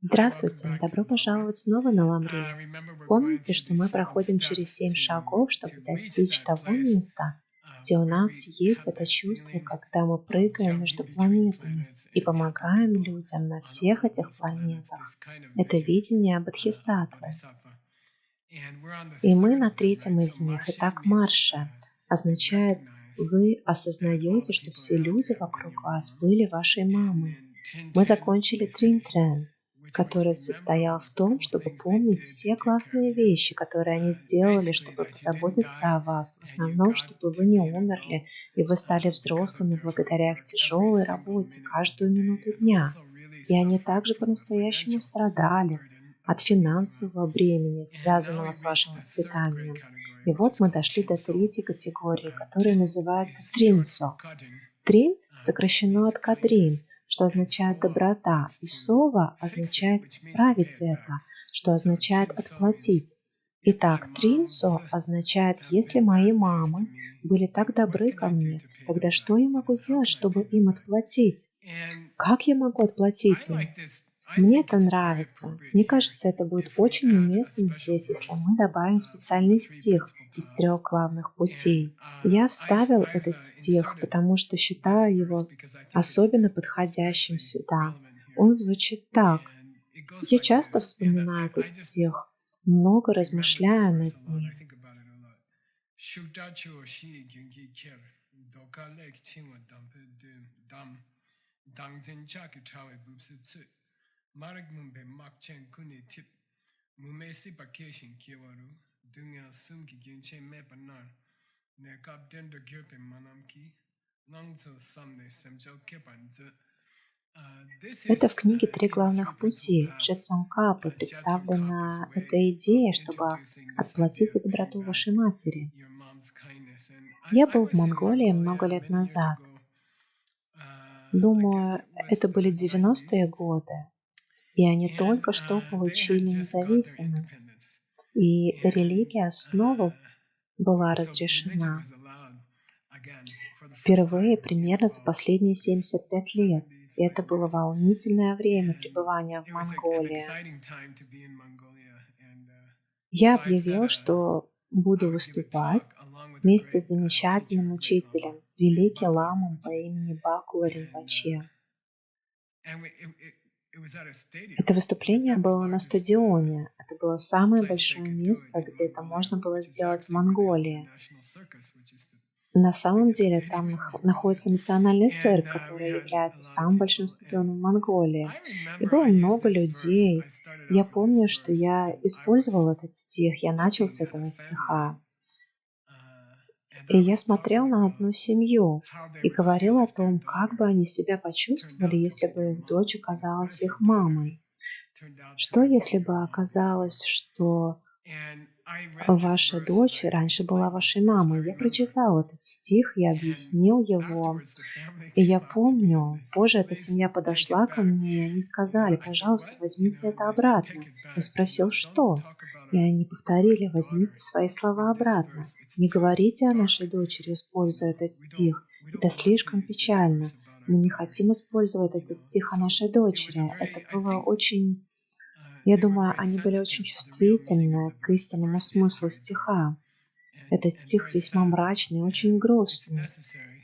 Здравствуйте, добро пожаловать снова на Ламрин. Помните, что мы проходим через 7 шагов, чтобы достичь того места, где у нас есть это чувство, когда мы прыгаем между планетами и помогаем людям на всех этих планетах. Это видение Бодхисаттвы. И мы на третьем из них. Итак, марша означает, вы осознаете, что все люди вокруг вас были вашей мамой. Мы закончили Тринтрен, который состоял в том, чтобы помнить все классные вещи, которые они сделали, чтобы позаботиться о вас, в основном, чтобы вы не умерли, и вы стали взрослыми благодаря их тяжелой работе каждую минуту дня. И они также по-настоящему страдали от финансового бремени, связанного с вашим воспитанием. И вот мы дошли до третьей категории, которая называется Тринсо. Трин сокращено от Кадрин, что означает доброта, и сова означает исправить это, что означает отплатить. Итак, Тринсо означает, если мои мамы были так добры ко мне, тогда что я могу сделать, чтобы им отплатить? Как я могу отплатить им? Мне это нравится. Мне кажется, это будет очень уместно здесь, если мы добавим специальный стих из 3 главных путей. Я вставил этот стих, потому что считаю его особенно подходящим сюда. Он звучит так. Я часто вспоминаю этот стих, много размышляю над ним. Marek mumbe makchen kuni tip mume si vacation kiwaru dunga sum ki ginche me panar ne kap den de gyope manam ki langzo samne semjo kepanzu. Это в книге «Три главных пути» Джетсон-Капы представлена эта идея, чтобы отплатить за доброту вашей матери. Я был в Монголии много лет назад. Думаю, это были 90-е годы. И они только что получили независимость. И религия снова была разрешена. Впервые примерно за последние 75 лет. И это было волнительное время пребывания в Монголии. Я объявил, что буду выступать вместе с замечательным учителем, великим ламом по имени Бакула Ринпоче. Это выступление было на стадионе. Это было самое большое место, где это можно было сделать в Монголии. На самом деле там находится национальный цирк, который является самым большим стадионом в Монголии. И было много людей. Я помню, что я использовал этот стих, я начал с этого стиха. И я смотрел на одну семью и говорил о том, как бы они себя почувствовали, если бы их дочь оказалась их мамой. Что, если бы оказалось, что ваша дочь раньше была вашей мамой? Я прочитал этот стих, я объяснил его, и я помню, позже эта семья подошла ко мне, и они сказали: пожалуйста, возьмите это обратно. Я спросил, что? И они повторили: возьмите свои слова обратно. Не говорите о нашей дочери, используя этот стих. Это слишком печально. Мы не хотим использовать этот стих о нашей дочери. Это было очень... Я думаю, они были очень чувствительны к истинному смыслу стиха. Этот стих весьма мрачный, очень грустный.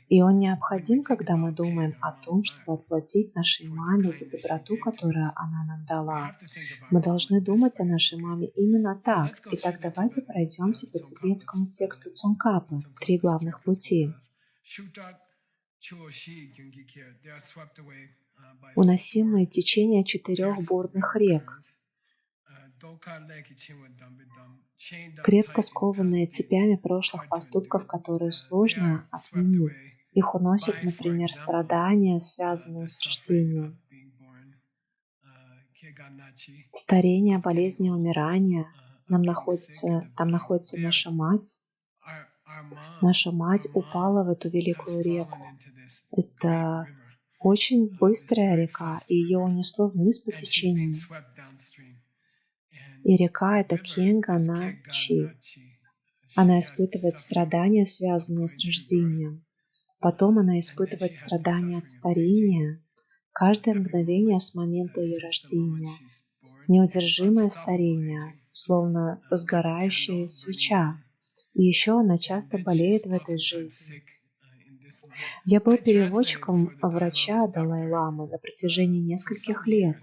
И он необходим, когда мы думаем о том, чтобы отплатить нашей маме за доброту, которую она нам дала. Мы должны думать о нашей маме именно так. Итак, давайте пройдемся по тибетскому тексту Цонкапы «Три главных пути». Уносимые течения 4 бурных рек, крепко скованные цепями прошлых поступков, которые сложно отменить. Их уносят, например, страдания, связанные с рождением, старение, болезни, умирание. Там находится наша мать. Наша мать упала в эту великую реку. Это очень быстрая река, и ее унесло вниз по течению. И река — это Кенга-на-Чи. Она испытывает страдания, связанные с рождением. Потом она испытывает страдания от старения каждое мгновение с момента ее рождения. неудержимое старение, словно сгорающая свеча. И еще она часто болеет в этой жизни. Я был переводчиком врача Далай-ламы на протяжении нескольких лет,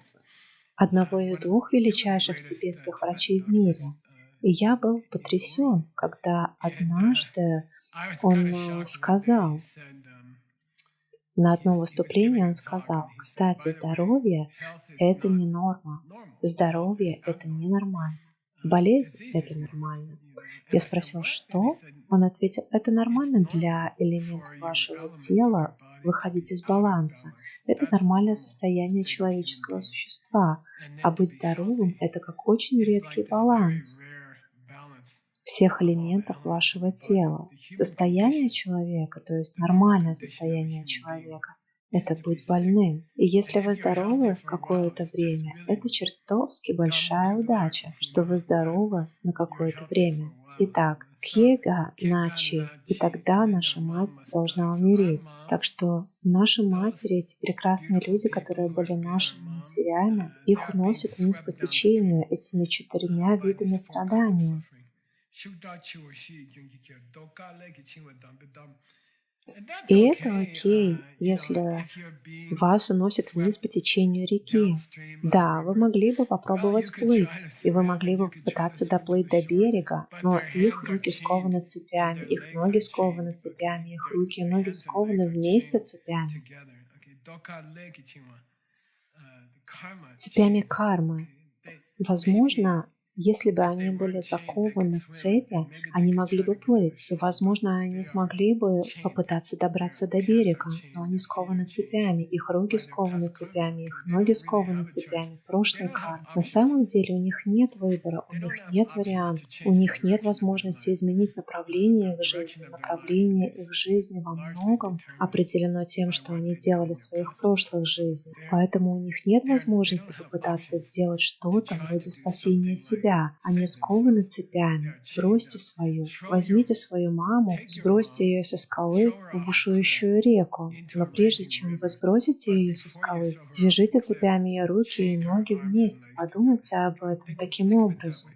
одного из двух величайших тибетских врачей в мире. И я был потрясен, когда однажды он сказал, на одном выступлении он сказал: кстати, здоровье – это не норма, здоровье – это ненормально, болезнь – это нормально. Я спросил, что? Он ответил: это нормально для элементов вашего тела выходить из баланса. Это нормальное состояние человеческого существа, а быть здоровым – это как очень редкий баланс всех элементов вашего тела. Состояние человека, то есть нормальное состояние человека, это быть больным. И если вы здоровы в какое-то время, это чертовски большая удача, что вы здоровы на какое-то время. Итак, кьега начи, и тогда наша мать должна умереть. Так что наши матери, эти прекрасные люди, которые были нашими матерями, их уносят вниз по течению этими 4 видами страдания. И это окей, если вас уносит вниз по течению реки. Да, вы могли бы попробовать плыть, и вы могли бы попытаться доплыть до берега, но их руки скованы цепями, их ноги скованы цепями, их руки и ноги скованы вместе цепями. Цепями кармы. Возможно, если бы они были закованы в цепи, они могли бы плыть, и, возможно, они смогли бы попытаться добраться до берега, но они скованы цепями, их руки скованы цепями, их ноги скованы цепями, прошлой кармы. На самом деле у них нет выбора, у них нет вариантов, у них нет возможности изменить направление их жизни. Направление их жизни во многом определено тем, что они делали в своих прошлых жизнях, поэтому у них нет возможности попытаться сделать что-то вроде спасения себя. Они скованы цепями. Бросьте свою. Возьмите свою маму, сбросьте ее со скалы в бушующую реку. Но прежде чем вы сбросите ее со скалы, свяжите цепями ее руки и ноги вместе. Подумайте об этом таким образом.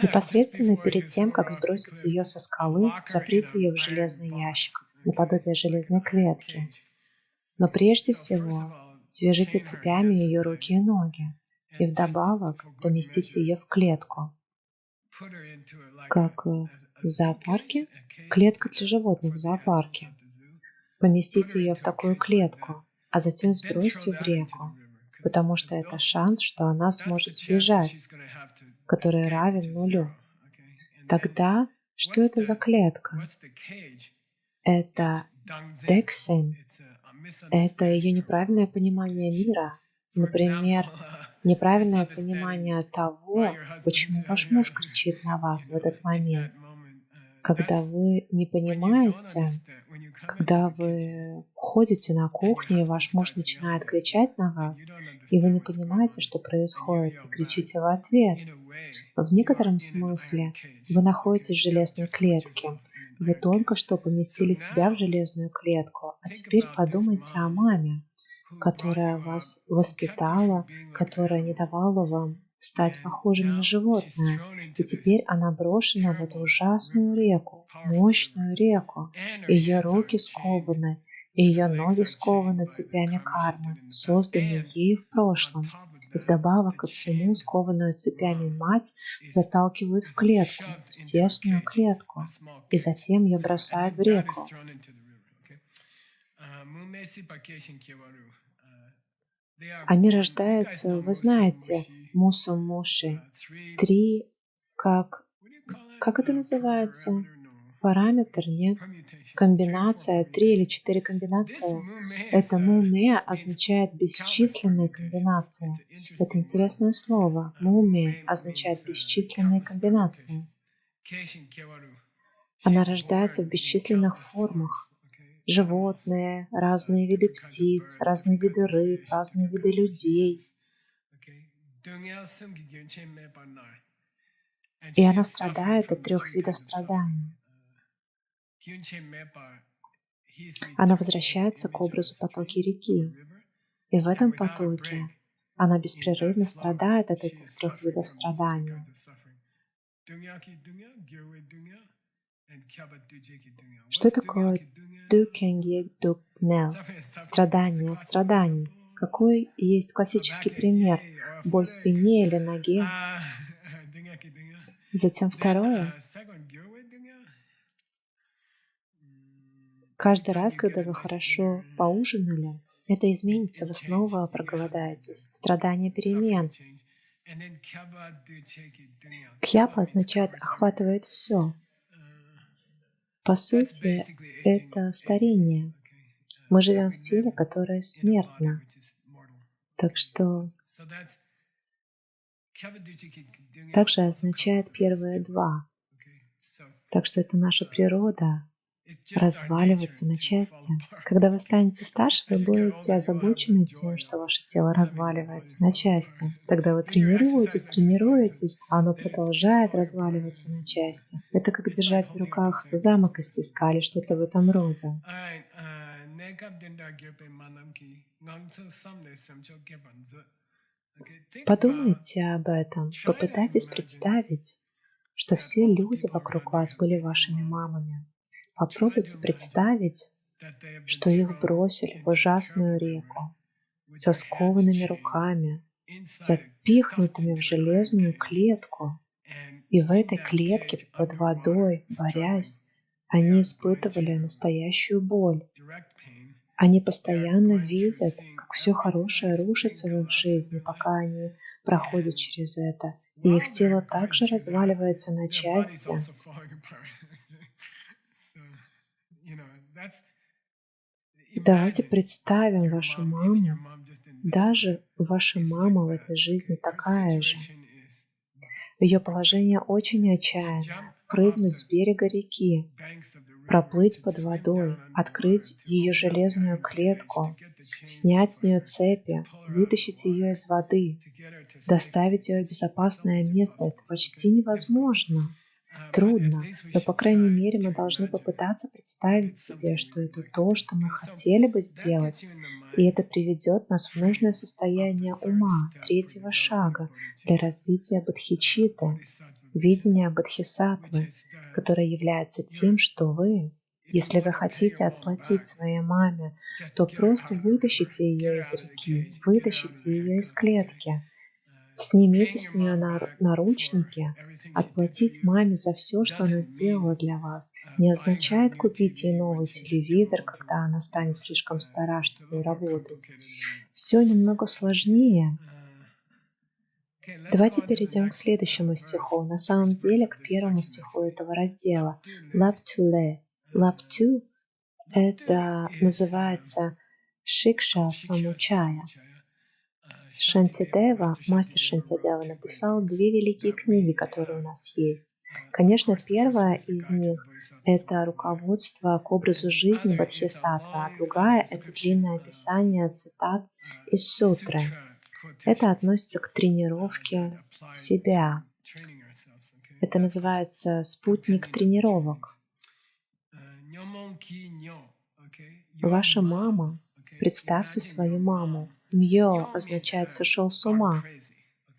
Непосредственно перед тем, как сбросить ее со скалы, заприте ее в железный ящик, наподобие железной клетки. Но прежде всего, свяжите цепями ее руки и ноги, и вдобавок поместите ее в клетку. Как в зоопарке? Клетка для животных в зоопарке. Поместите ее в такую клетку, а затем сбросьте в реку, потому что это шанс, что она сможет сбежать, который равен 0. Тогда что это за клетка? Это дексин. Это ее неправильное понимание мира. Например, неправильное понимание того, почему ваш муж кричит на вас в этот момент. Когда вы не понимаете, когда вы ходите на кухню, и ваш муж начинает кричать на вас, и вы не понимаете, что происходит, и кричите в ответ. В некотором смысле вы находитесь в железной клетке. Вы только что поместили себя в железную клетку, а теперь подумайте о маме, которая вас воспитала, которая не давала вам стать похожими на животное. И теперь она брошена в эту ужасную реку, мощную реку. Ее руки скованы, и ее ноги скованы цепями кармы, созданной ею в прошлом. И вдобавок ко всему скованную цепями мать заталкивают в клетку, в тесную клетку, и затем ее бросают в реку. Они рождаются, вы знаете, мусу-муши. 3, как это называется? Параметр, нет? Комбинация, 3 или 4 комбинации. Это муме означает бесчисленные комбинации. Это интересное слово. Муме означает бесчисленные комбинации. Она рождается в бесчисленных формах. Животные, разные виды птиц, разные виды рыб, разные виды людей. И она страдает от 3 видов страданий. Она возвращается к образу потоки реки. И в этом потоке она беспрерывно страдает от этих 3 видов страдания. Что такое дукенгедукнел? Страдание страданий. Какой есть классический пример? Боль в спине или ноге. Затем второе. Каждый раз, когда вы хорошо поужинали, это изменится, вы снова проголодаетесь. Страдание перемен. Кьяпа означает «охватывает все». По сути, это старение. Мы живем в теле, которое смертно. Так что также означает первые 2. Так что это наша природа разваливаться на части. Когда вы станете старше, вы будете озабочены тем, что ваше тело разваливается на части. Тогда вы тренируетесь, а оно продолжает разваливаться на части. Это как держать в руках замок из песка или что-то в этом роде. Подумайте об этом, попытайтесь представить, что все люди вокруг вас были вашими мамами. Попробуйте представить, что их бросили в ужасную реку со скованными руками, запихнутыми в железную клетку. И в этой клетке под водой, борясь, они испытывали настоящую боль. Они постоянно видят, как все хорошее рушится в их жизни, пока они проходят через это. И их тело также разваливается на части. Давайте представим вашу маму. Даже ваша мама в этой жизни такая же. Ее положение очень отчаянное. Прыгнуть с берега реки, проплыть под водой, открыть ее железную клетку, снять с нее цепи, вытащить ее из воды, доставить ее в безопасное место. Это почти невозможно. Трудно, но, по крайней мере, мы должны попытаться представить себе, что это то, что мы хотели бы сделать, и это приведет нас в нужное состояние ума, 3-го шага для развития бодхичитты, видения бодхисаттвы, которое является тем, что вы, если вы хотите отплатить своей маме, то просто вытащите ее из реки, вытащите ее из клетки, снимите с нее наручники. Отплатить маме за все, что она сделала для вас, не означает купить ей новый телевизор, когда она станет слишком стара, чтобы работать. Все немного сложнее. Давайте перейдем к следующему стиху. На самом деле, к 1-му стиху этого раздела. Лаптуле. Лапту – это называется Шикша Самучая. Шантидева, мастер Шантидева, написал 2 великие книги, которые у нас есть. Конечно, первая из них – это руководство к образу жизни Бодхисаттвы, а другая – это длинное описание цитат из сутры. Это относится к тренировке себя. Это называется спутник тренировок. Ваша мама, представьте свою маму. Мьё означает «сошел с ума»,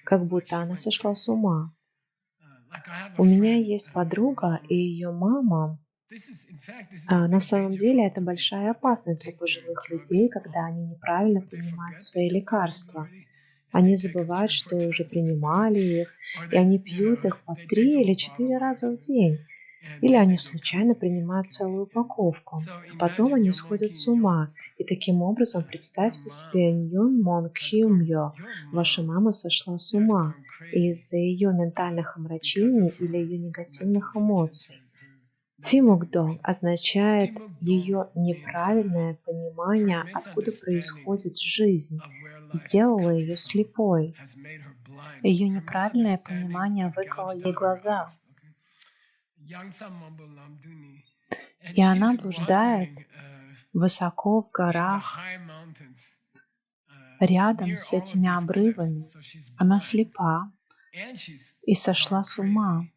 как будто она сошла с ума. У меня есть подруга, и ее мама. На самом деле это большая опасность для пожилых людей, когда они неправильно принимают свои лекарства. Они забывают, что уже принимали их, и они пьют их по 3 или 4 раза в день. Или они случайно принимают целую упаковку, а потом они сходят с ума. И таким образом представьте себе Ньон Мон Кьюмьё. Ваша мама сошла с ума из-за ее ментальных омрачений или ее негативных эмоций. Тимукдонг означает ее неправильное понимание, откуда происходит жизнь, сделало ее слепой. Ее неправильное понимание выкололо ей глаза. И она блуждает высоко в горах, рядом с этими обрывами. Она слепа и сошла с ума.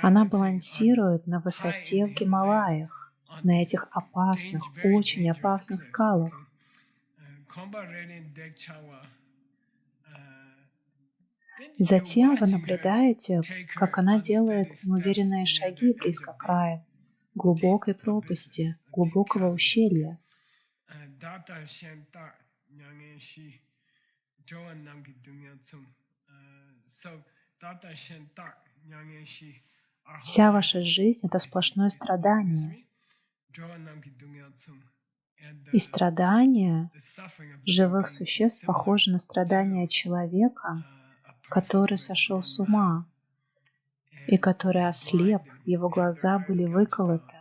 Она балансирует на высоте в Гималаях, на этих опасных, очень опасных скалах. Затем вы наблюдаете, как она делает неуверенные шаги близко к краю, глубокой пропасти, глубокого ущелья. Вся ваша жизнь — это сплошное страдание. И страдания живых существ похожи на страдания человека, который сошел с ума и который ослеп, его глаза были выколоты,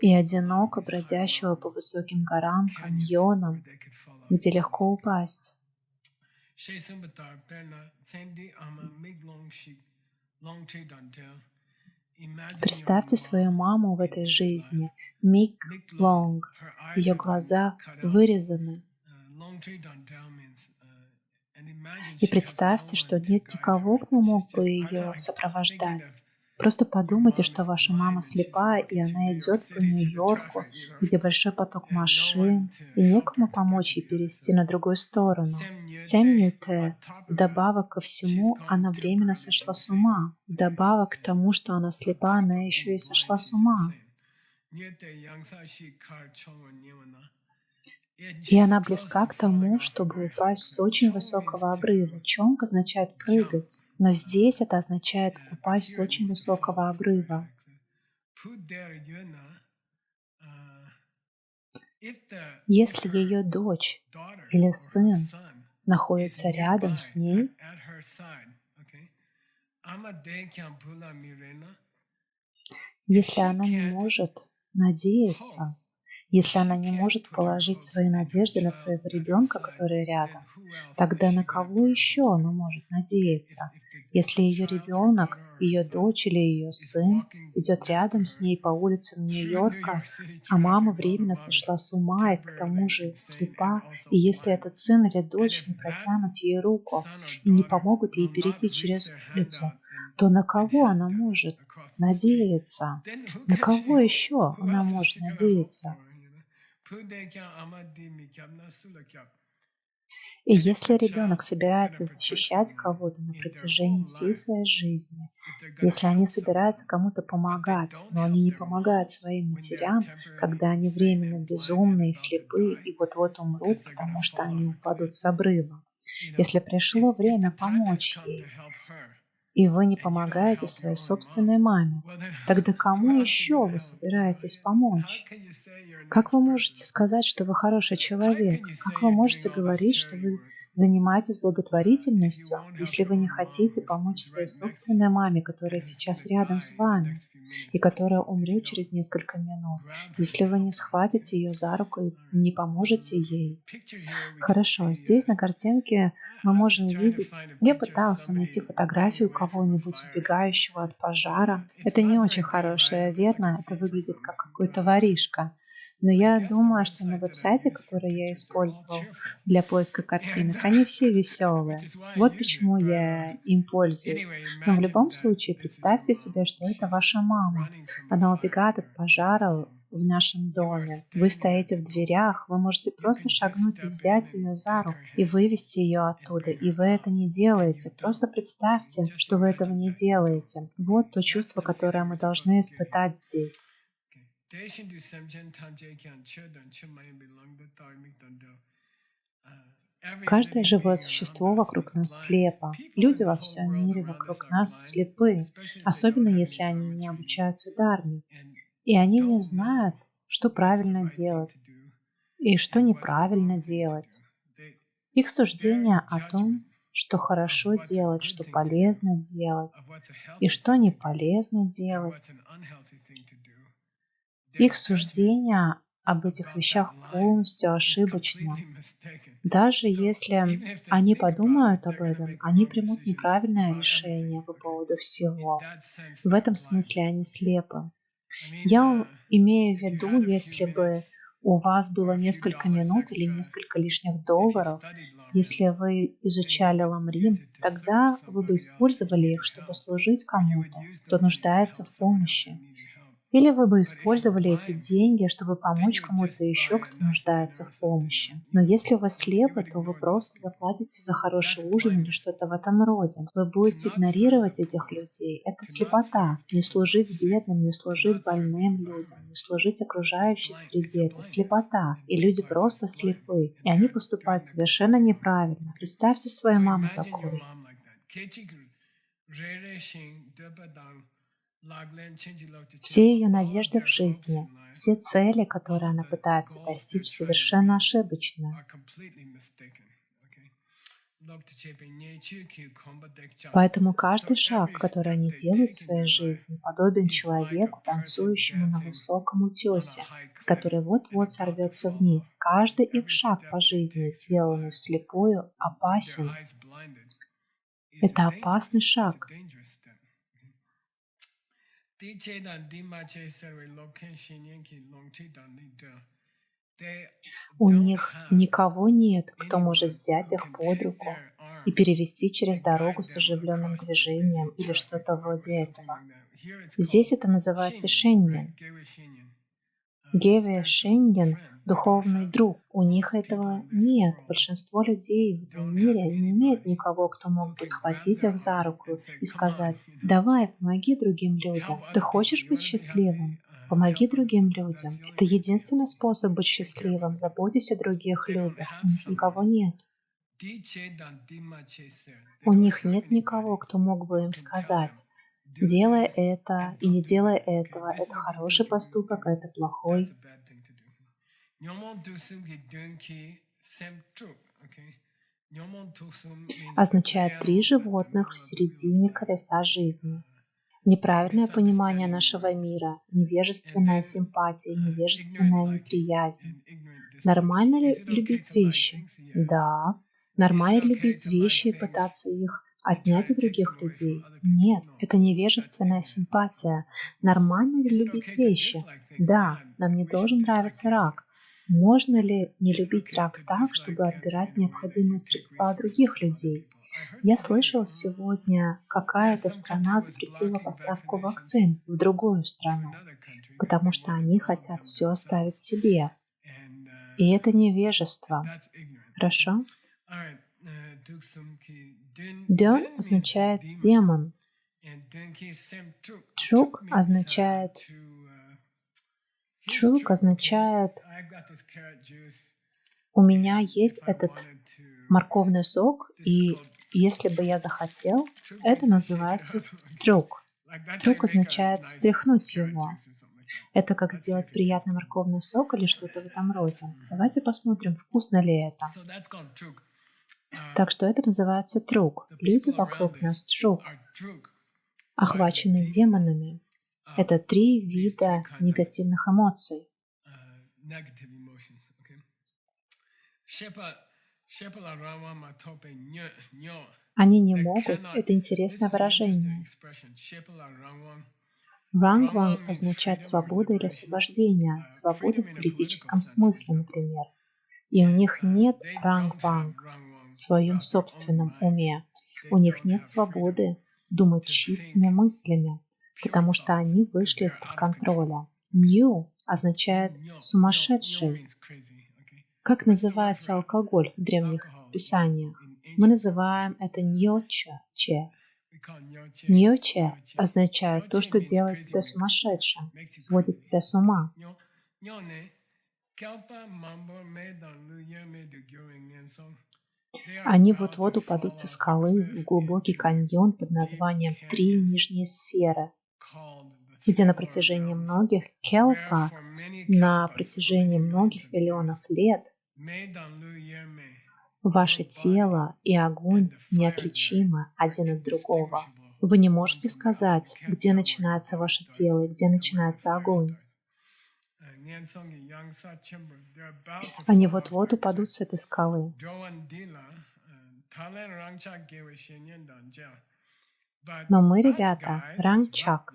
и одиноко бродящего по высоким горам, каньонам, где легко упасть. Представьте свою маму в этой жизни, Мик Лонг. Ее глаза вырезаны. И представьте, что нет никого, кто мог бы ее сопровождать. Просто подумайте, что ваша мама слепая, и она идет по Нью-Йорку, где большой поток машин, и некому помочь ей перейти на другую сторону. Сэм Ньюте. Вдобавок ко всему, она временно сошла с ума. Вдобавок к тому, что она слепа, она еще и сошла с ума. И она близка к тому, чтобы упасть с очень высокого обрыва. Чонг означает прыгать, но здесь это означает упасть с очень высокого обрыва. Если ее дочь или сын находится рядом с ней, если она не может надеяться, если она не может положить свои надежды на своего ребенка, который рядом, тогда на кого еще она может надеяться? Если ее ребенок, ее дочь или ее сын идет рядом с ней по улицам Нью-Йорка, а мама временно сошла с ума и к тому же слепа, и если этот сын или дочь не протянут ей руку и не помогут ей перейти через улицу, то на кого она может надеяться? На кого еще она может надеяться? И если ребенок собирается защищать кого-то на протяжении всей своей жизни, если они собираются кому-то помогать, но они не помогают своим матерям, когда они временно безумны и слепы и вот-вот умрут, потому что они упадут с обрыва, если пришло время помочь ей, и вы не помогаете своей собственной маме, тогда кому еще вы собираетесь помочь? Как вы можете сказать, что вы хороший человек? Как вы можете говорить, что вы занимаетесь благотворительностью, если вы не хотите помочь своей собственной маме, которая сейчас рядом с вами и которая умрет через несколько минут, если вы не схватите ее за руку и не поможете ей? Хорошо, здесь на картинке мы можем видеть, я пытался найти фотографию кого-нибудь убегающего от пожара. Это не очень хорошее, верно? Это выглядит как какой-то воришка. Но я думаю, что на веб-сайте, который я использовал для поиска картинок, они все веселые. Вот почему я им пользуюсь. Но в любом случае представьте себе, что это ваша мама. Она убегает от пожара в нашем доме. Вы стоите в дверях, вы можете просто шагнуть и взять ее за руку и вывести ее оттуда. И вы это не делаете. Просто представьте, что вы этого не делаете. Вот то чувство, которое мы должны испытать здесь. Каждое живое существо вокруг нас слепо. Люди во всем мире вокруг нас слепы, особенно если они не обучаются дхарме. И они не знают, что правильно делать и что неправильно делать. Их суждение о том, что хорошо делать, что полезно делать и что не полезно делать, их суждение об этих вещах полностью ошибочно. Даже если они подумают об этом, они примут неправильное решение по поводу всего. В этом смысле они слепы. Я имею в виду, если бы у вас было несколько минут или несколько лишних долларов, если вы изучали ламрим, тогда вы бы использовали их, чтобы служить кому-то, кто нуждается в помощи. Или вы бы использовали эти деньги, чтобы помочь кому-то еще, кто нуждается в помощи. Но если вы слепы, то вы просто заплатите за хороший ужин или что-то в этом роде. Вы будете игнорировать этих людей. Это слепота. Не служить бедным, не служить больным людям, не служить окружающей среде. Это слепота. И люди просто слепы. И они поступают совершенно неправильно. Представьте свою маму такой. Все ее надежды в жизни, все цели, которые она пытается достичь, совершенно ошибочны. Поэтому каждый шаг, который они делают в своей жизни, подобен человеку, танцующему на высоком утесе, который вот-вот сорвется вниз. Каждый их шаг по жизни, сделанный вслепую, опасен. Это опасный шаг. У них никого нет, кто может взять их под руку и перевести через дорогу с оживленным движением или что-то вроде этого. Здесь это называется шеньен. Геве шеньен – духовный друг. У них этого нет. Большинство людей в этом мире не имеет никого, кто мог бы схватить их за руку и сказать: «Давай, помоги другим людям. Ты хочешь быть счастливым? Помоги другим людям». Это единственный способ быть счастливым. Заботьтесь о других людях. У них никого нет. У них нет никого, кто мог бы им сказать: делай это и не делай этого. Это хороший поступок, а это плохой. Означает 3 животных в середине колеса жизни. Неправильное понимание нашего мира, невежественная симпатия, невежественная неприязнь. Нормально ли любить вещи? Да. Нормально любить вещи и пытаться их отнять у других людей? Нет, это невежественная симпатия. Нормально ли любить вещи? Да, нам не должен нравиться рак. Можно ли не любить рак так, чтобы отбирать необходимые средства от других людей? Я слышал сегодня, какая-то страна запретила поставку вакцин в другую страну, потому что они хотят все оставить себе. И это невежество. Хорошо? Дён означает демон. Чук означает у меня есть этот морковный сок, и если бы я захотел, это называется трюк. Трюк означает встряхнуть его. Это как сделать приятный морковный сок или что-то в этом роде. Давайте посмотрим, вкусно ли это. Так что это называется трюк. Люди вокруг нас трюк, охвачены демонами. Это 3 вида негативных эмоций. Они не могут. Это интересное выражение. Рангван означает свободу или освобождение, свободу в политическом смысле, например. И у них нет рангван в своем собственном уме. У них нет свободы думать чистыми мыслями, потому что они вышли из-под контроля. Нью означает сумасшедший. Как называется алкоголь в древних писаниях? Мы называем это ньоче. Ньоче означает то, что делает тебя сумасшедшим, сводит тебя с ума. Они вот-вот упадут со скалы в глубокий каньон под названием 3 нижние сферы, где на протяжении многих келпа, на протяжении многих миллионов лет, ваше тело и огонь неотличимы один от другого. Вы не можете сказать, где начинается ваше тело и где начинается огонь. Они вот-вот упадут с этой скалы. Но мы, ребята, рангчак.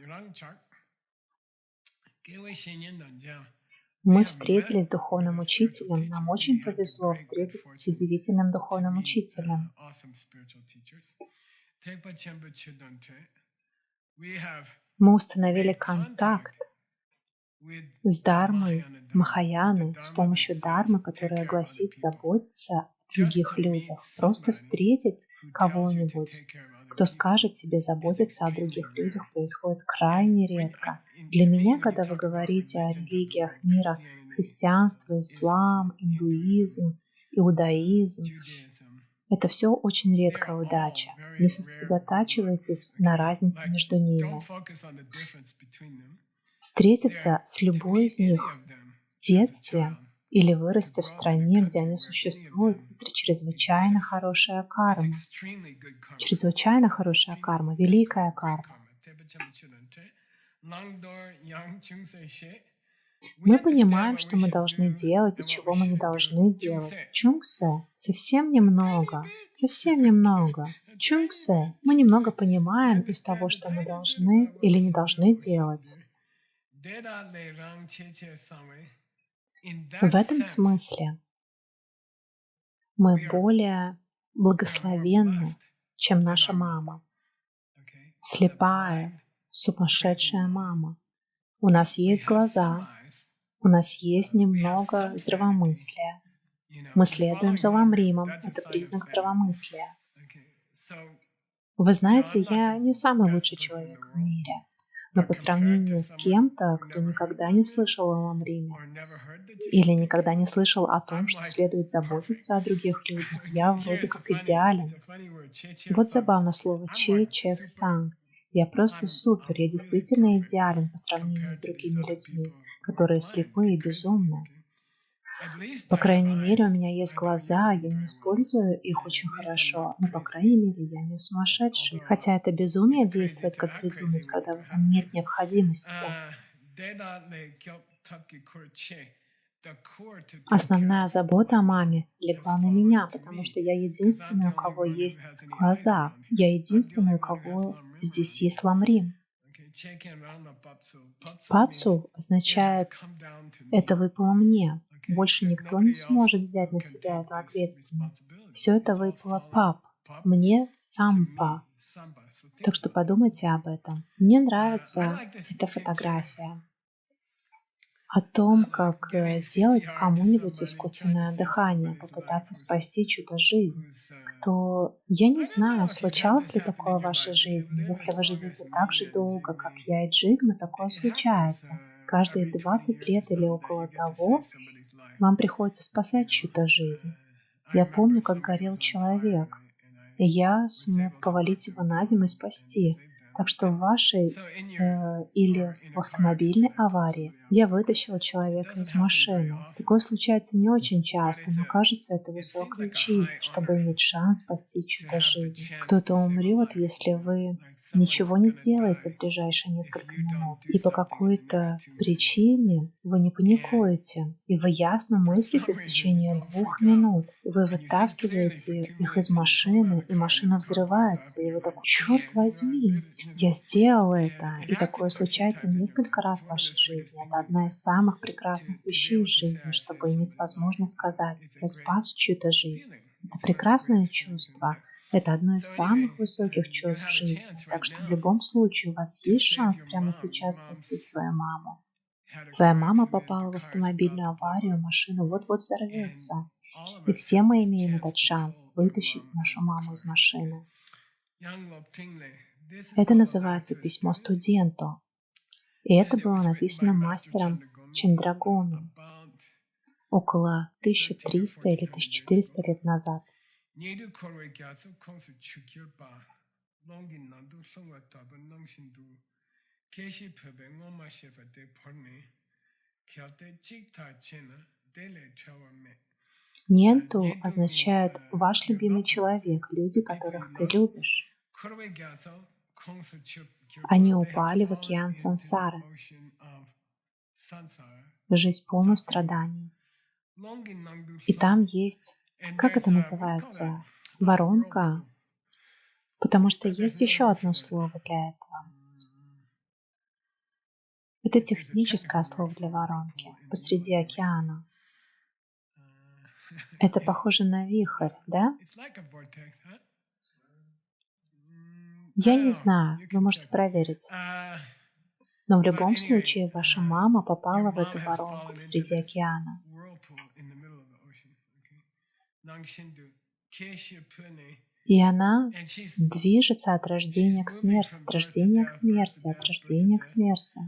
Мы встретились с духовным учителем. Нам очень повезло встретиться с удивительным духовным учителем. Мы установили контакт. с Дharмой Махаяны, с помощью Дharмы, которая гласит заботиться о других людях, просто встретить кого-нибудь, кто скажет тебе заботиться о других людях, происходит крайне редко. Для меня, когда вы говорите о религиях мира, христианство, ислам, индуизм, иудаизм, это все очень редкая удача. Не сосредотачивайтесь на разнице между ними. Встретиться с любой из них в детстве или вырасти в стране, где они существуют, это чрезвычайно хорошая карма. Чрезвычайно хорошая карма, великая карма. Мы понимаем, что мы должны делать и чего мы не должны делать. Чунгсе совсем немного. Чунгсе мы немного понимаем из того, что мы должны или не должны делать. В этом смысле мы более благословенны, чем наша мама. Слепая, сумасшедшая мама. У нас есть глаза, у нас есть немного здравомыслия. Мы следуем за ламримом, это признак здравомыслия. Вы знаете, я не самый лучший человек в мире, но по сравнению с кем-то, кто никогда не слышал о ламриме или никогда не слышал о том, что следует заботиться о других людях, я вроде как идеален. Вот забавно слово «че-чех-сан». Я просто супер, я действительно идеален по сравнению с другими людьми, которые слепые и безумные. По крайней мере, у меня есть глаза, я не использую их очень хорошо, но, по крайней мере, я не сумасшедший. Хотя это безумие действовать как безумец, когда в этом нет необходимости. Основная забота о маме легла на меня, потому что я единственный, у кого есть глаза. Я единственный, у кого здесь есть ламрим. Пацу означает «это выпало мне». Больше никто не сможет взять на себя эту ответственность. Все это выпало пап. Мне сампа. Так что подумайте об этом. Мне нравится эта фотография о том, как сделать кому-нибудь искусственное дыхание, попытаться спасти чью-то жизнь. Я не знаю, случалось ли такое в вашей жизни. Если вы живете так же долго, как я и Джигма, такое случается. Каждые 20 лет или около того вам приходится спасать чью-то жизнь. Я помню, как горел человек, и я смог повалить его на землю и спасти. Так что в вашей или в автомобильной аварии я вытащила человека из машины. Такое случается не очень часто, но кажется, это высокая честь, чтобы иметь шанс спасти чью-то жизнь. Кто-то умрет, если вы ничего не сделаете в ближайшие несколько минут. И по какой-то причине вы не паникуете, и вы ясно мыслите в течение 2 минут. Вы вытаскиваете их из машины, и машина взрывается, и вы такой: черт возьми, я сделал это. И такое случается несколько раз в вашей жизни. Это одна из самых прекрасных вещей в жизни, чтобы иметь возможность сказать: я спас чью-то жизнь. Это прекрасное чувство. Это одно из самых высоких чувств в жизни. Так что в любом случае у вас есть шанс прямо сейчас спасти свою маму. Твоя мама попала в автомобильную аварию, машина вот-вот взорвется. И все мы имеем этот шанс вытащить нашу маму из машины. Это называется письмо студенту. И это было написано мастером Чандрагону около 1300 или 1400 лет назад. Ненту означает «ваш любимый человек», люди, которых ты любишь. Они упали в океан сансары. Жизнь полна страданий. И там есть, как это называется, воронка, потому что есть еще одно слово для этого. Это техническое слово для воронки посреди океана. Это похоже на вихрь, да? Я не знаю, вы можете проверить. Но в любом случае ваша мама попала в эту воронку посреди океана. И она движется от рождения к смерти, от рождения к смерти, от рождения к смерти.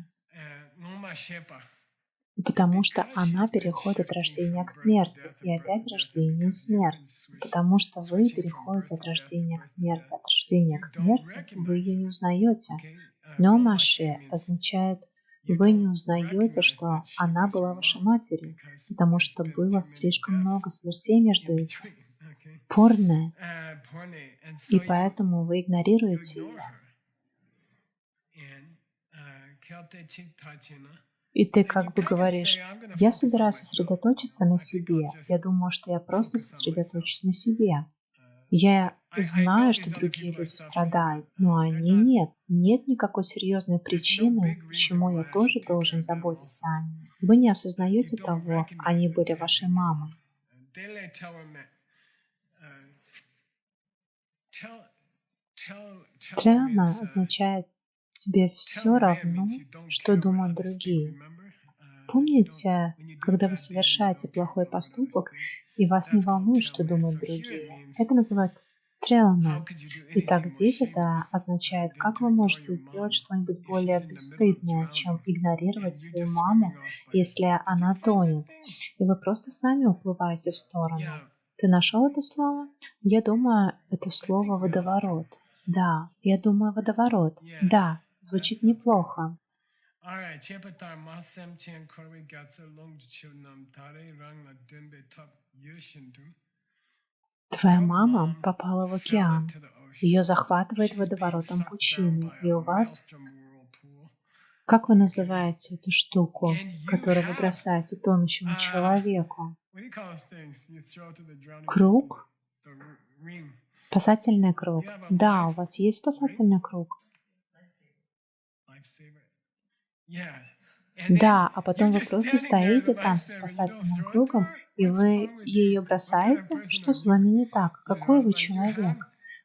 Потому что она переходит от рождения к смерти, и опять рождение и смерть. Потому что вы переходите от рождения к смерти, от рождения к смерти, вы ее не узнаете. Но Маше означает, вы не узнаете, что она была вашей матерью, потому что было слишком много смертей между этим. Порно. И поэтому вы игнорируете ее. И ты как бы говоришь, я собираюсь сосредоточиться на себе. Я думаю, что я просто сосредоточусь на себе. Я знаю, что другие люди страдают, но они нет. Нет никакой серьезной причины, почему я тоже должен заботиться о них. Вы не осознаете того, они были вашей мамой. Тряма означает тебе все равно, что думают другие. Помните, когда вы совершаете плохой поступок, и вас не волнует, что думают другие? Это называется тряма. Итак, здесь это означает, как вы можете сделать что-нибудь более бесстыдное, чем игнорировать свою маму, если она тонет, и вы просто сами уплываете в сторону. Ты нашел это слово? Я думаю, это слово «водоворот». Да, я думаю, водоворот. Да, звучит неплохо. Твоя мама попала в океан. Ее захватывает водоворотом пучины. И у вас... Как вы называете эту штуку, которую вы бросаете тонущему человеку? Круг? Спасательный круг. Да, у вас есть спасательный круг. Да, а потом вы просто стоите там со спасательным кругом, и вы ее бросаете? Что с вами не так? Какой вы человек?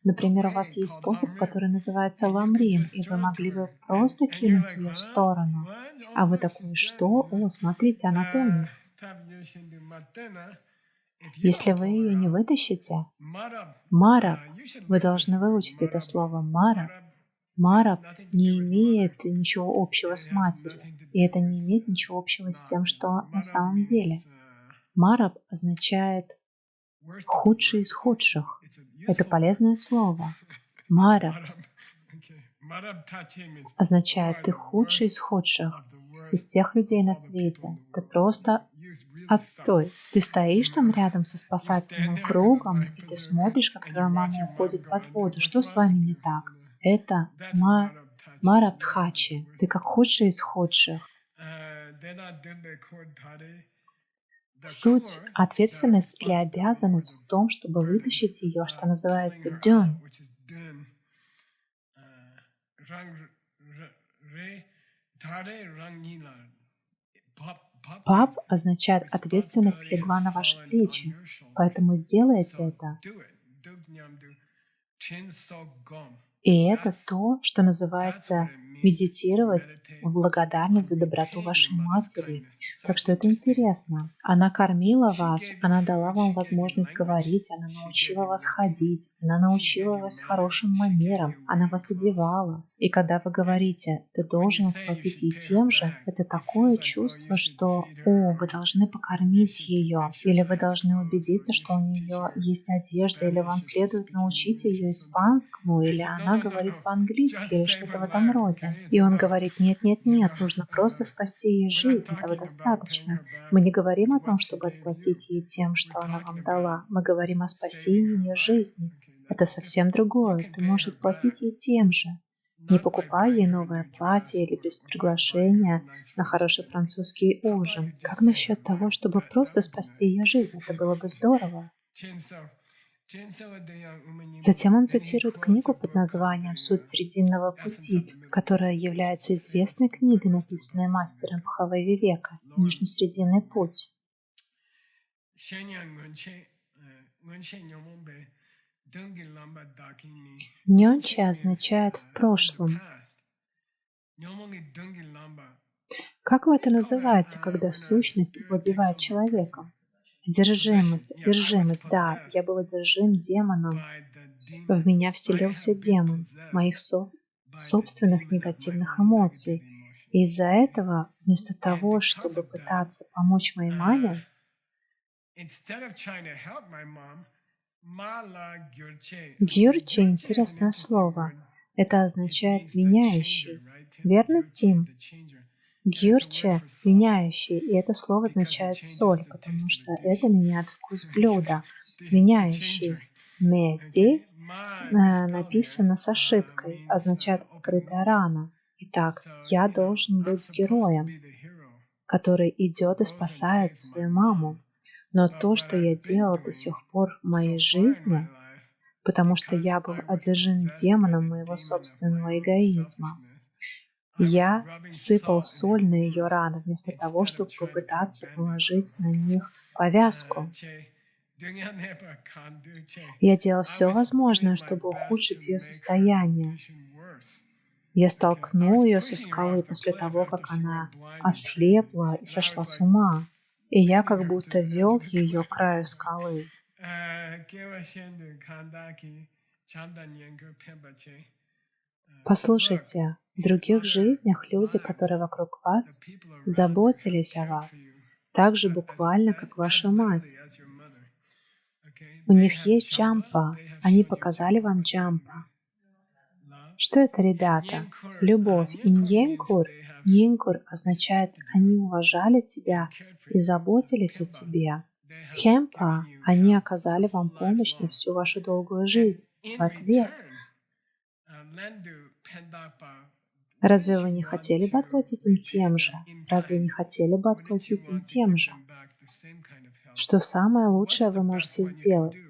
Например, у вас есть способ, который называется ламрим, и вы могли бы просто кинуть ее в сторону. А вы такой, что? О, смотрите, она тонет. Если вы ее не вытащите, мараб, вы должны выучить это слово мараб. Мараб не имеет ничего общего с матерью, и это не имеет ничего общего с тем, что на самом деле. Мараб означает худший из худших. Это полезное слово. Мараб означает ты худший из худших, из всех людей на свете. Ты просто отстой. Ты стоишь там рядом со спасательным кругом, и ты смотришь, как твоя мама уходит под воду. Что с вами не так? Это Марабдхачи. Ты как худший из худших. Суть, ответственность или обязанность в том, чтобы вытащить ее, что называется дюн. Пап означает ответственность легла на ваши плечи, поэтому сделайте это. И это то, что называется медитировать в благодарность за доброту вашей матери. Так что это интересно. Она кормила вас, она дала вам возможность говорить, она научила вас ходить, она научила вас хорошим манерам, она вас одевала. И когда вы говорите, ты должен отплатить ей тем же, это такое чувство, что, вы должны покормить ее, или вы должны убедиться, что у нее есть одежда, или вам следует научить ее испанскому, или она говорит по-английски, или что-то в этом роде. И он говорит, нет, нужно просто спасти ей жизнь, этого достаточно. Мы не говорим о том, чтобы отплатить ей тем, что она вам дала. Мы говорим о спасении ее жизни. Это совсем другое. Ты можешь отплатить ей тем же. Не покупая ей новое платье или без приглашения на хороший французский ужин. Как насчет того, чтобы просто спасти ее жизнь? Это было бы здорово. Затем он цитирует книгу под названием «Суть Срединного пути», которая является известной книгой, написанной мастером Бхавы Вивека «Нижний Срединный путь». Нёнче означает «в прошлом». Как вы это называете, когда сущность владевает человеком? Одержимость, да, я был одержим демоном. В меня вселился демон моих собственных негативных эмоций. И из-за этого, вместо того, чтобы пытаться помочь моей маме, гюрче — интересное слово. Это означает «меняющий». Верно, Тим? Гюрче — меняющий, и это слово означает соль, потому что это меняет вкус блюда. Меняющий. «Ме» здесь написано с ошибкой, означает открытая рана. Итак, я должен быть героем, который идет и спасает свою маму. Но то, что я делал до сих пор в моей жизни, потому что я был одержим демоном моего собственного эгоизма, я сыпал соль на ее раны, вместо того, чтобы попытаться положить на них повязку. Я делал все возможное, чтобы ухудшить ее состояние. Я столкнул ее со скалы после того, как она ослепла и сошла с ума. И я как будто вел ее к краю скалы. Послушайте, в других жизнях люди, которые вокруг вас, заботились о вас, так же буквально, как ваша мать. У них есть джампа, они показали вам джампа. Что это, ребята? Любовь. Ньенкур. Ньенкур означает, они уважали тебя и заботились о тебе. Хемпа. Они оказали вам помощь на всю вашу долгую жизнь. В ответ. Разве вы не хотели бы отплатить им тем же? Разве не хотели бы отплатить им тем же? Что самое лучшее вы можете сделать?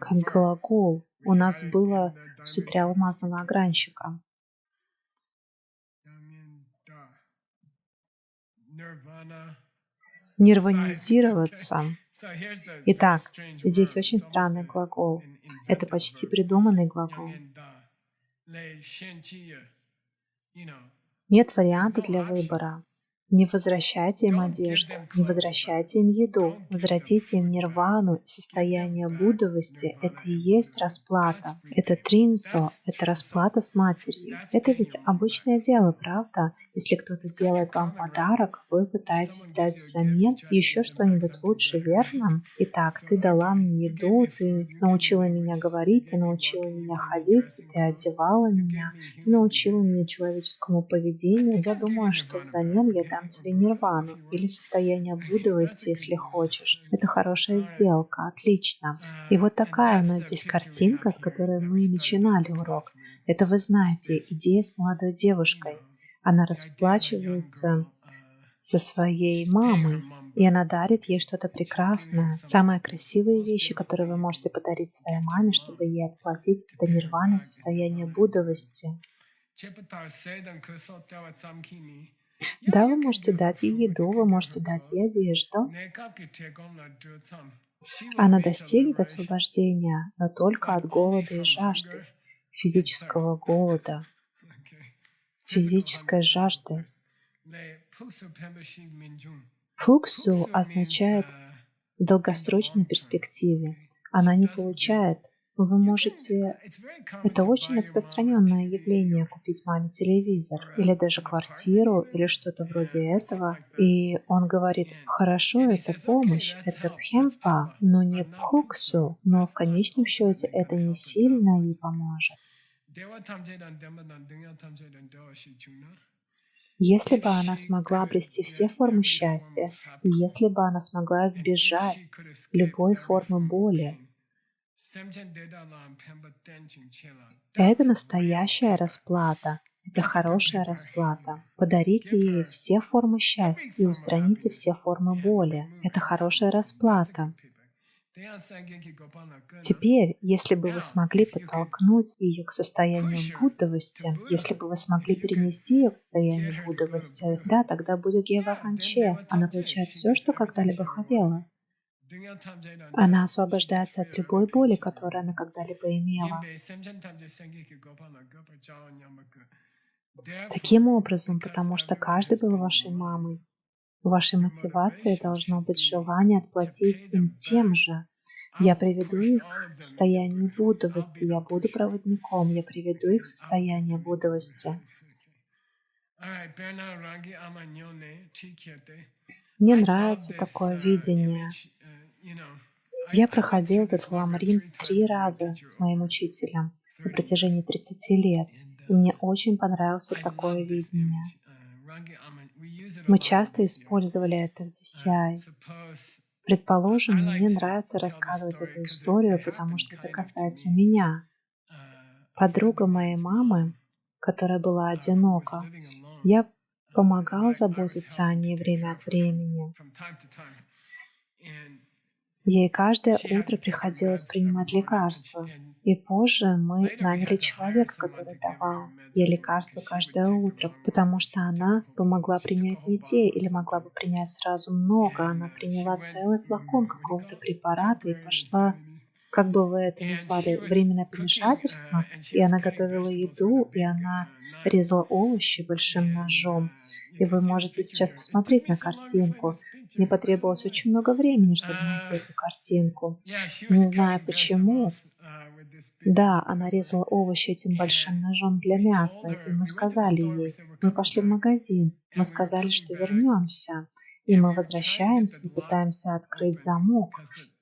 Как глагол. У нас было в сутре алмазного огранщика. Нирванизироваться. Итак, здесь очень странный глагол. Это почти придуманный глагол. Нет варианта для выбора. Не возвращайте им одежду, не возвращайте им еду, возвратите им нирвану и состояние буддовости. Это и есть расплата. Это тринсо, это расплата с матерью. Это ведь обычное дело, правда? Если кто-то делает вам подарок, вы пытаетесь дать взамен еще что-нибудь лучше, верно? Итак, ты дала мне еду, ты научила меня говорить, ты научила меня ходить, ты одевала меня, ты научила меня человеческому поведению. Я думаю, что взамен я дам тебе нирвану или состояние буддовости, если хочешь. Это хорошая сделка, отлично. И вот такая у нас здесь картинка, с которой мы и начинали урок. Это вы знаете, идея с молодой девушкой. Она расплачивается со своей мамой, и она дарит ей что-то прекрасное. Самые красивые вещи, которые вы можете подарить своей маме, чтобы ей отплатить, это нирвана, состояние буддовости. Да, вы можете дать ей еду, вы можете дать ей одежду. Она достигнет освобождения, но только от голода и жажды, физического голода, физической жажды. Фуксу означает в долгосрочной перспективе. Она не получает. Вы можете... Это очень распространенное явление — купить маме телевизор или даже квартиру или что-то вроде этого. И он говорит: хорошо, это помощь, это пхемпа, но не пхуксу. Но в конечном счете это не сильно ей поможет. Если бы она смогла обрести все формы счастья, и если бы она смогла избежать любой формы боли, это настоящая расплата, это хорошая расплата. Подарите ей все формы счастья и устраните все формы боли. Это хорошая расплата. Теперь, если бы вы смогли подтолкнуть ее к состоянию буддовости, если бы вы смогли перенести ее в состояние буддовости, да, тогда будет гева ханче. Она получает все, что когда-либо хотела. Она освобождается от любой боли, которую она когда-либо имела. Таким образом, потому что каждый был вашей мамой, вашей мотивацией должно быть желание отплатить им тем же. Я приведу их в состояние буддовости, я буду проводником, я приведу их в состояние буддовости. Мне нравится такое видение. Я проходил этот ламрин 3 раза с моим учителем на протяжении 30 лет, и мне очень понравилось такое видение. Мы часто использовали это в DCI. Предположим, мне нравится рассказывать эту историю, потому что это касается меня. Подруга моей мамы, которая была одинока, я помогал заботиться о ней время от времени. Ей каждое утро приходилось принимать лекарства, и позже мы наняли человека, который давал ей лекарства каждое утро, потому что она бы могла принять не те или могла бы принять сразу много. Она приняла целый флакон какого-то препарата и пошла, как бы вы это назвали, временное помешательство, и она готовила еду, и она резала овощи большим ножом. И вы можете сейчас посмотреть на картинку. Мне потребовалось очень много времени, чтобы найти эту картинку. Не знаю почему. Да, она резала овощи этим большим ножом для мяса, и мы сказали ей, мы пошли в магазин, мы сказали, что вернемся. И мы возвращаемся и пытаемся открыть замок.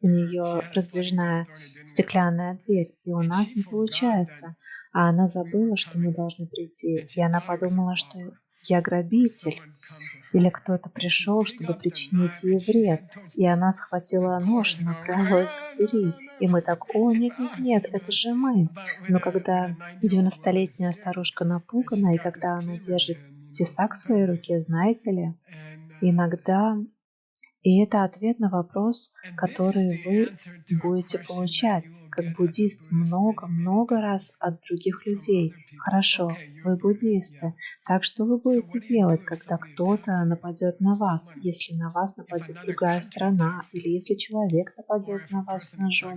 У нее раздвижная стеклянная дверь, и у нас не получается. А она забыла, что мы должны прийти, и она подумала, что я грабитель, или кто-то пришел, чтобы причинить ей вред. И она схватила нож и направилась к двери. И мы так, о, нет, это же мы. Но когда 90-летняя старушка напугана, и когда она держит тесак в своей руке, знаете ли, иногда, и это ответ на вопрос, который вы будете получать как буддист много-много раз от других людей. Хорошо, вы буддисты. Так что вы будете делать, когда кто-то нападет на вас, если на вас нападет другая страна, или если человек нападет на вас с ножом?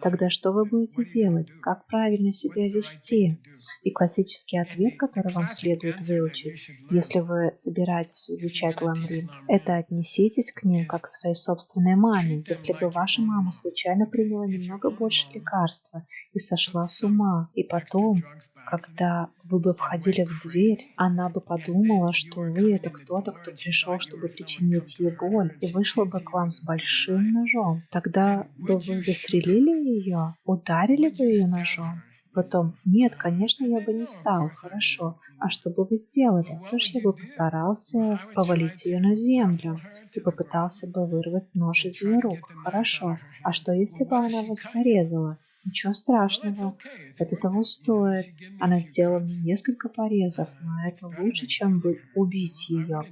Тогда что вы будете делать? Как правильно себя вести? И классический ответ, который вам следует выучить, если вы собираетесь изучать ламрин, это отнеситесь к ним как к своей собственной маме. Если бы ваша мама случайно приняла немного больше лекарства и сошла с ума, и потом, когда вы бы входили в дверь, она бы подумала, что вы это кто-то, кто пришел, чтобы причинить ей боль, и вышла бы к вам с большим ножом. Тогда бы вы застрелили ее, ударили бы ее ножом. Потом, нет, конечно, я бы не стал, хорошо. А что бы вы сделали? То ж я бы постарался повалить ее на землю и попытался бы вырвать нож из ее рук. Хорошо. А что, если бы она вас порезала? Ничего страшного. Это того стоит. Она сделала мне несколько порезов, но это лучше, чем бы убить ее.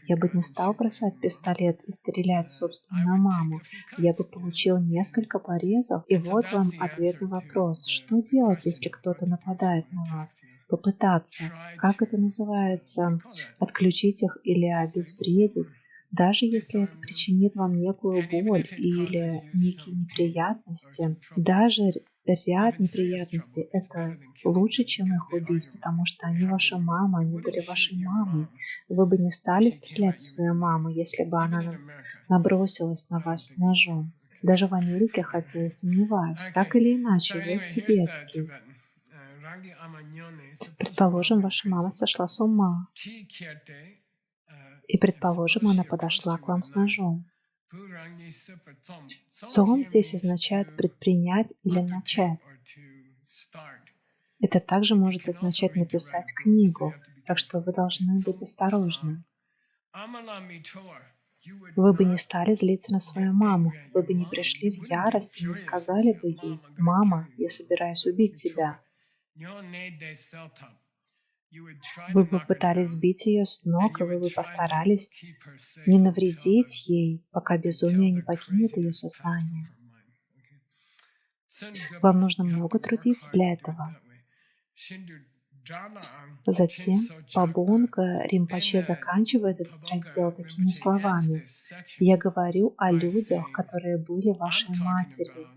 Я бы не стал бросать пистолет и стрелять в собственную маму. Я бы получил несколько порезов, и вот вам ответ на вопрос. Что делать, если кто-то нападает на вас? Попытаться, как это называется, отключить их или обезвредить, даже если это причинит вам некую боль или некие неприятности, даже ряд неприятностей, это лучше, чем их убить, потому что они ваша мама, они были вашей мамой. Вы бы не стали стрелять в свою маму, если бы она набросилась на вас с ножом. Даже в Америке, хотя я сомневаюсь, так или иначе, вы тибетский. Предположим, ваша мама сошла с ума. И, предположим, она подошла к вам с ножом. Сом здесь означает предпринять или начать. Это также может означать написать книгу, так что вы должны быть осторожны. Вы бы не стали злиться на свою маму, вы бы не пришли в ярость и не сказали бы ей: «Мама, я собираюсь убить тебя». Вы бы пытались сбить ее с ног, и вы бы постарались не навредить ей, пока безумие не покинет ее сознание. Вам нужно много трудиться для этого. Затем Пабонга Ринпоче заканчивает этот раздел такими словами: «Я говорю о людях, которые были вашей матерью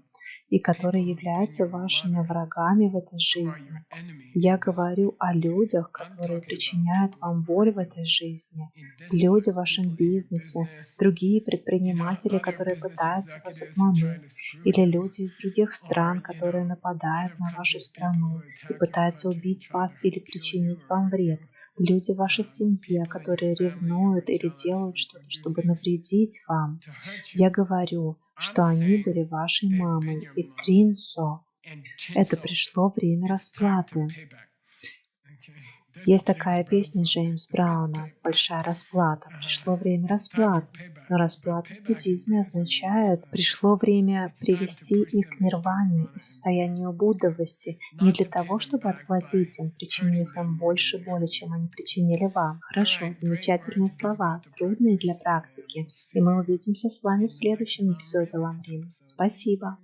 и которые являются вашими врагами в этой жизни. Я говорю о людях, которые причиняют вам боль в этой жизни, люди в вашем бизнесе, другие предприниматели, которые пытаются вас обмануть, или люди из других стран, которые нападают на вашу страну и пытаются убить вас или причинить вам вред, люди в вашей семье, которые ревнуют или делают что-то, чтобы навредить вам. Я говорю, что они были вашей мамой, и Тринсо. Это пришло время расплаты». Есть такая песня Джеймс Брауна «Большая расплата». Пришло время расплаты. Но расплата в буддизме означает «пришло время привести их к нирване и состоянию буддовости не для того, чтобы отплатить им, причинив им больше боли, чем они причинили вам». Хорошо, замечательные слова, трудные для практики. И мы увидимся с вами в следующем эпизоде Ламрим. Спасибо.